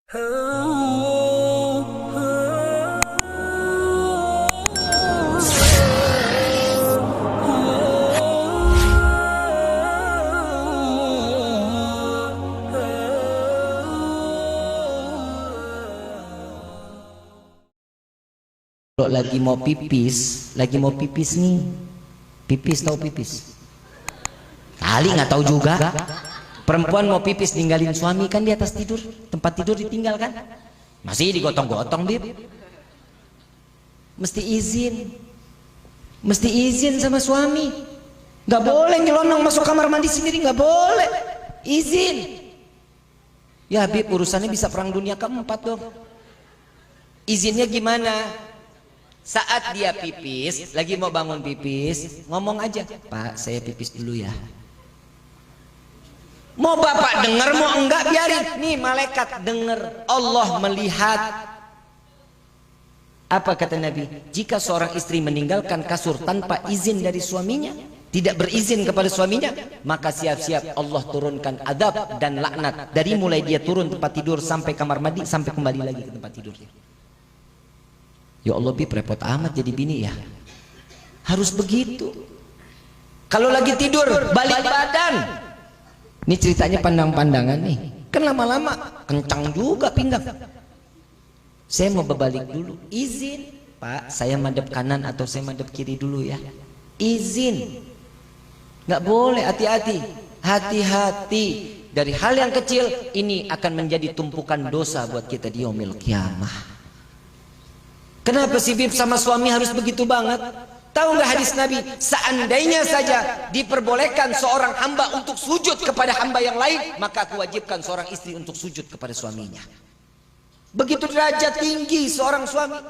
Kalau lagi mau pipis nih, pipis tahu pipis? Kali nggak tahu juga. Perempuan mau pipis ninggalin suami kan di atas tidur, tempat tidur ditinggal kan? Masih digotong-gotong bib. Mesti izin sama suami. Nggak boleh nyelonong masuk kamar mandi sendiri, nggak boleh. Izin. Ya bib, urusannya bisa perang dunia keempat dong. Izinnya gimana? Saat dia pipis, lagi mau bangun pipis, ngomong aja, Pak, saya pipis dulu ya. Mau bapak dengar, mau enggak, biarin. Nih malaikat dengar, Allah melihat. Apa kata Nabi? Jika seorang istri meninggalkan kasur tanpa izin dari suaminya, tidak berizin kepada suaminya, maka siap-siap Allah turunkan adab dan laknat. Dari mulai dia turun tempat tidur sampai kamar mandi, sampai kembali lagi ke tempat tidurnya. Ya Allah, bib, repot amat jadi bini ya. Harus begitu. Kalau lagi tidur balik badan. Ini ceritanya pandang-pandangan nih. Kan lama-lama kencang juga pinggang. Saya mau berbalik dulu. Izin, Pak, saya madep kanan atau saya madep kiri dulu ya. Izin. Nggak boleh, hati-hati. Hati-hati. Dari hal yang kecil ini akan menjadi tumpukan dosa buat kita di yaumil kiamah. Kenapa sih bib sama suami harus begitu banget? Tahu nggak hadis Nabi? Seandainya saja diperbolehkan seorang hamba untuk sujud kepada hamba yang lain, maka aku wajibkan seorang istri untuk sujud kepada suaminya. Begitu derajat tinggi seorang suami.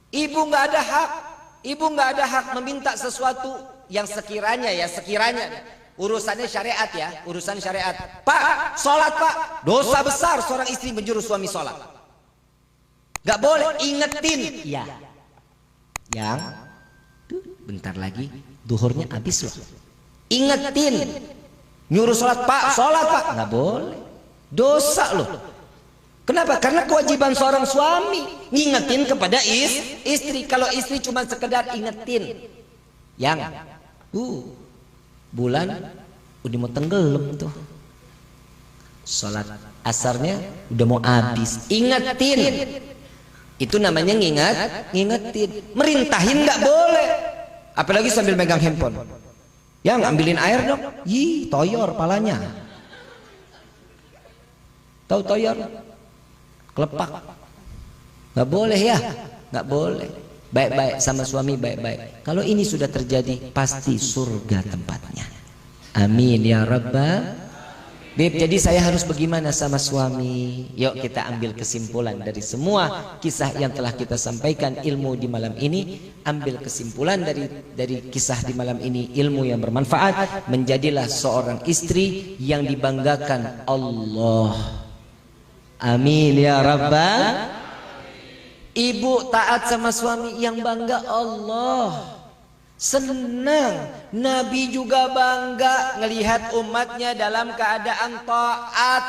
Ibu nggak ada hak meminta sesuatu yang sekiranya urusannya syariat ya, urusan syariat. Pak, sholat Pak, dosa besar seorang istri menyuruh suami sholat. Gak boleh, ingetin ya. Yang bentar lagi duhurnya habis loh. Ingetin. Nyuruh sholat Pak, gak boleh. Dosa loh. Kenapa? Karena kewajiban seorang suami ngingetin kepada istri. Kalau istri cuma sekedar ingetin. Yang bulan udah mau tenggelam tuh. Sholat asarnya udah mau habis. Ingetin. Itu namanya ngingetin. Merintahin nggak boleh. Apalagi sambil megang handphone. Yang ambilin air dong. Ih, toyor palanya. Tahu toyor? Kelepak. Nggak boleh ya. Nggak boleh. Baik-baik sama suami, baik-baik. Kalau ini sudah terjadi, pasti surga tempatnya. Amin ya Rabbal. Beb, jadi saya harus bagaimana sama suami? Yuk kita ambil kesimpulan dari semua kisah yang telah kita sampaikan ilmu di malam ini. Ambil kesimpulan dari kisah di malam ini, ilmu yang bermanfaat. Menjadilah seorang istri yang dibanggakan Allah. Amin ya Rabbal. Ibu taat sama suami yang bangga Allah. Senang. Nabi juga bangga ngelihat umatnya dalam keadaan taat.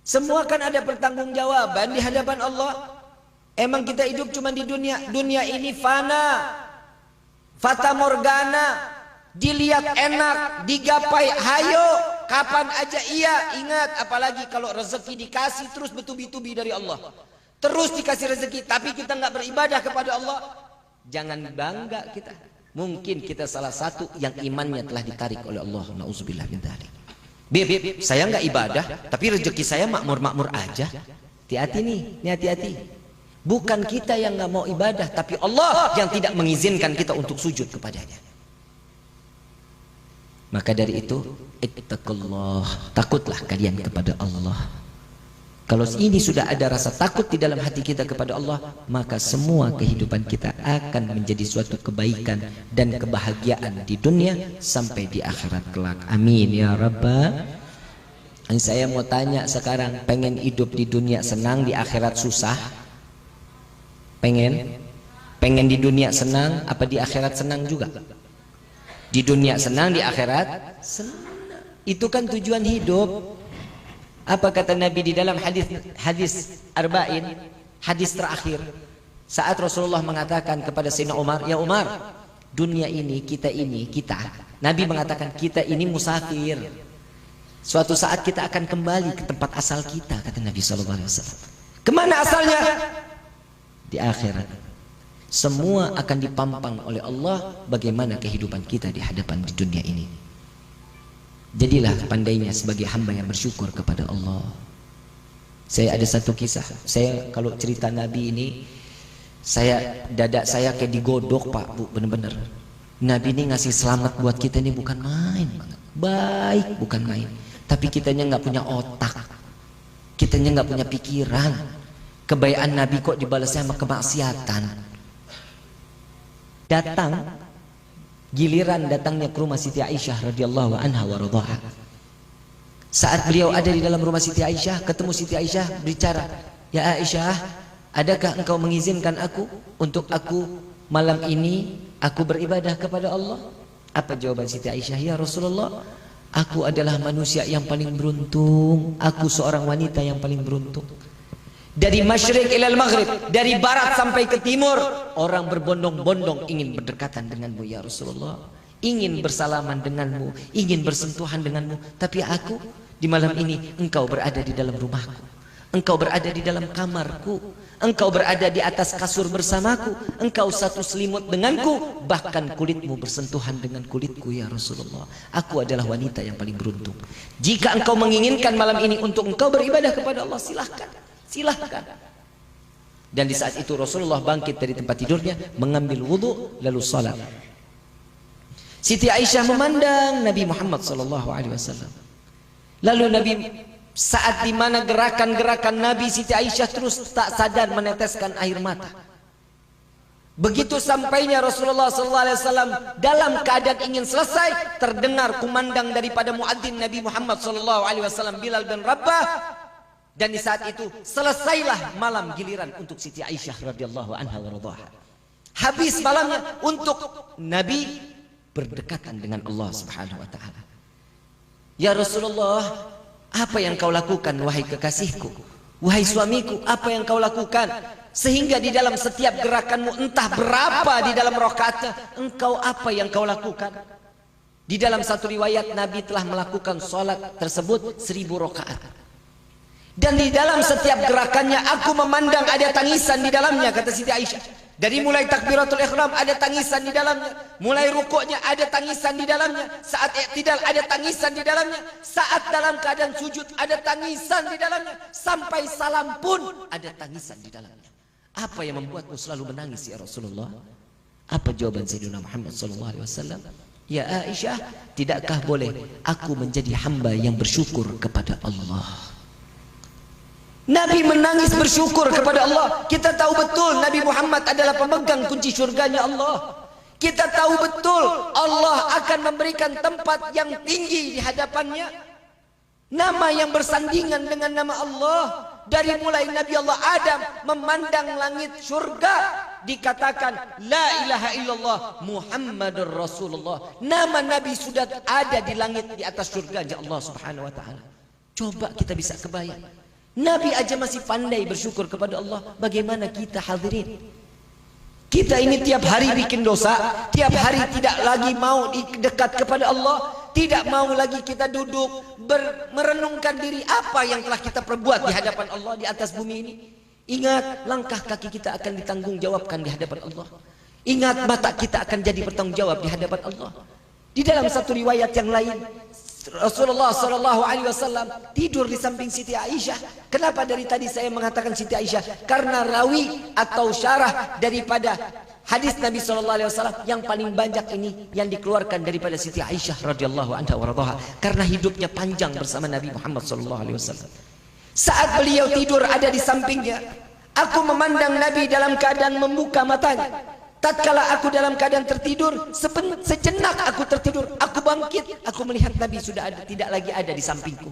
Semua kan ada pertanggungjawaban di hadapan Allah. Emang kita hidup cuma di dunia. Dunia ini fana, fata morgana, dilihat enak, digapai hayo kapan aja iya. Ingat, apalagi kalau rezeki dikasih terus bertubi-tubi dari Allah. Terus dikasih rezeki tapi kita nggak beribadah kepada Allah. Jangan bangga kita. Mungkin kita salah satu yang imannya telah ditarik oleh Allah. Nauzubillah min dzalik. Bib, saya nggak ibadah, tapi rezeki saya makmur-makmur aja. Hati-hati nih, hati-hati. Bukan kita yang nggak mau ibadah, tapi Allah yang tidak mengizinkan kita untuk sujud kepadanya. Maka dari itu, ittaqullah, takutlah kalian kepada Allah. Kalau ini sudah ada rasa takut di dalam hati kita kepada Allah, maka semua kehidupan kita akan menjadi suatu kebaikan dan kebahagiaan di dunia sampai di akhirat kelak. Amin ya Rabbal. Saya mau tanya sekarang, pengen hidup di dunia senang, di akhirat susah? Pengen di dunia senang, apa di akhirat senang juga? Di dunia senang, di akhirat senang. Itu kan tujuan hidup. Apa kata Nabi di dalam hadis Arba'in, hadis terakhir, saat Rasulullah mengatakan kepada Sayyidina Umar, ya Umar, dunia ini, kita, Nabi mengatakan kita ini musafir. Suatu saat kita akan kembali ke tempat asal kita, kata Nabi SAW. Kemana asalnya? Di akhirat. Semua akan dipampang oleh Allah bagaimana kehidupan kita di hadapan di dunia ini. Jadilah pandainya sebagai hamba yang bersyukur kepada Allah. Saya ada satu kisah. Saya kalau cerita Nabi ini, dada saya kayak digodok Pak Bu, bener-bener. Nabi ini ngasih selamat buat kita ini bukan main banget. Baik bukan main. Tapi kitanya nggak punya otak, kitanya nggak punya pikiran. Kebaikan Nabi kok dibalasnya sama kemaksiatan. Giliran datangnya ke rumah Siti Aisyah radhiyallahu anha wa radhaha. Saat beliau ada di dalam rumah Siti Aisyah, ketemu Siti Aisyah bicara, ya Aisyah, adakah engkau mengizinkan aku untuk aku malam ini aku beribadah kepada Allah? Apa jawaban Siti Aisyah? Ya Rasulullah, aku adalah manusia yang paling beruntung. Aku seorang wanita yang paling beruntung. Dari masyriq ilal maghrib, dari barat sampai ke timur, orang berbondong-bondong ingin berdekatan denganmu ya Rasulullah, ingin bersalaman denganmu, ingin bersentuhan denganmu. Tapi aku di malam ini, engkau berada di dalam rumahku, engkau berada di dalam kamarku, engkau berada di atas kasur bersamaku, engkau satu selimut denganku, bahkan kulitmu bersentuhan dengan kulitku ya Rasulullah. Aku adalah wanita yang paling beruntung. Jika engkau menginginkan malam ini untuk engkau beribadah kepada Allah, silahkan, silahkan. Dan di saat itu Rasulullah bangkit dari tempat tidurnya, mengambil wudhu lalu salat. Siti Aisyah memandang Nabi Muhammad SAW. Lalu Nabi, saat dimana gerakan-gerakan Nabi, Siti Aisyah terus tak sadar meneteskan air mata. Begitu sampainya Rasulullah SAW dalam keadaan ingin selesai, terdengar kumandang daripada muadzin Nabi Muhammad SAW, Bilal bin Rabah. Dan di saat itu selesailah malam giliran untuk Siti Aisyah radhiyallahu anha wa radhaha. Habis malamnya untuk Nabi berdekatan dengan Allah Subhanahu wa taala. Ya Rasulullah, apa yang kau lakukan wahai kekasihku, wahai suamiku, apa yang kau lakukan sehingga di dalam setiap gerakanmu entah berapa di dalam rakaatnya, engkau apa yang kau lakukan? Di dalam satu riwayat Nabi telah melakukan salat tersebut 1000 rakaat. Dan di dalam setiap gerakannya aku memandang ada tangisan di dalamnya, kata Siti Aisyah. Dari mulai takbiratul ihram ada tangisan di dalamnya, mulai rukuknya ada tangisan di dalamnya, saat i'tidal ada tangisan di dalamnya, saat dalam keadaan sujud ada tangisan di dalamnya, sampai salam pun ada tangisan di dalamnya. Apa yang membuatmu selalu menangis ya Rasulullah? Apa jawaban Sayyidina Muhammad SAW? Ya Aisyah, tidakkah boleh aku menjadi hamba yang bersyukur kepada Allah? Nabi menangis bersyukur kepada Allah. Kita tahu betul Nabi Muhammad adalah pemegang kunci surganya Allah. Kita tahu betul Allah akan memberikan tempat yang tinggi di hadapannya, nama yang bersandingan dengan nama Allah. Dari mulai Nabi Allah Adam memandang langit surga, dikatakan la ilaha illallah Muhammadur Rasulullah. Nama Nabi sudah ada di langit di atas surganya Allah Subhanahu wa taala. Coba kita bisa kebayang, Nabi aja masih pandai bersyukur kepada Allah. Bagaimana kita hadirin? Kita ini tiap hari bikin dosa, tiap hari tidak lagi mau dekat kepada Allah, tidak mau lagi kita duduk merenungkan diri apa yang telah kita perbuat di hadapan Allah di atas bumi ini. Ingat, langkah kaki kita akan ditanggung jawabkan di hadapan Allah. Ingat, mata kita akan jadi bertanggung jawab di hadapan Allah. Di dalam satu riwayat yang lain, Rasulullah SAW tidur di samping Siti Aisyah. Kenapa dari tadi saya mengatakan Siti Aisyah? Karena rawi atau syarah daripada hadis Nabi SAW yang paling banyak ini yang dikeluarkan daripada Siti Aisyah radhiyallahu anha wa radhaha, karena hidupnya panjang bersama Nabi Muhammad SAW. Saat beliau tidur ada di sampingnya, aku memandang Nabi dalam keadaan membuka matanya. Tatkala aku dalam keadaan tertidur, sejenak aku tertidur, aku bangkit, aku melihat Nabi sudah tidak lagi ada di sampingku.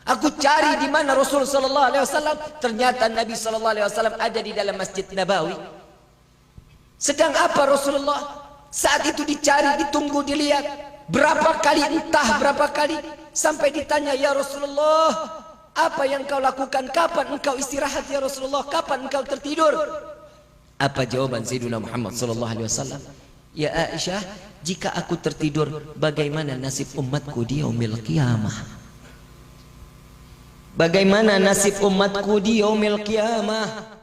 Aku cari di mana Rasul sallallahu alaihi wasallam, ternyata Nabi sallallahu alaihi wasallam ada di dalam Masjid Nabawi. Sedang apa Rasulullah? Saat itu dicari, ditunggu, dilihat. Berapa kali, entah berapa kali, sampai ditanya, ya Rasulullah, Apa yang kau lakukan? Kapan engkau istirahat ya Rasulullah? Kapan engkau tertidur? Apa jawaban Sayyidina Muhammad sallallahu alaihi wasallam? Ya Aisyah, jika aku tertidur, bagaimana nasib umatku di yaumil qiyamah? Bagaimana nasib umatku di yaumil qiyamah?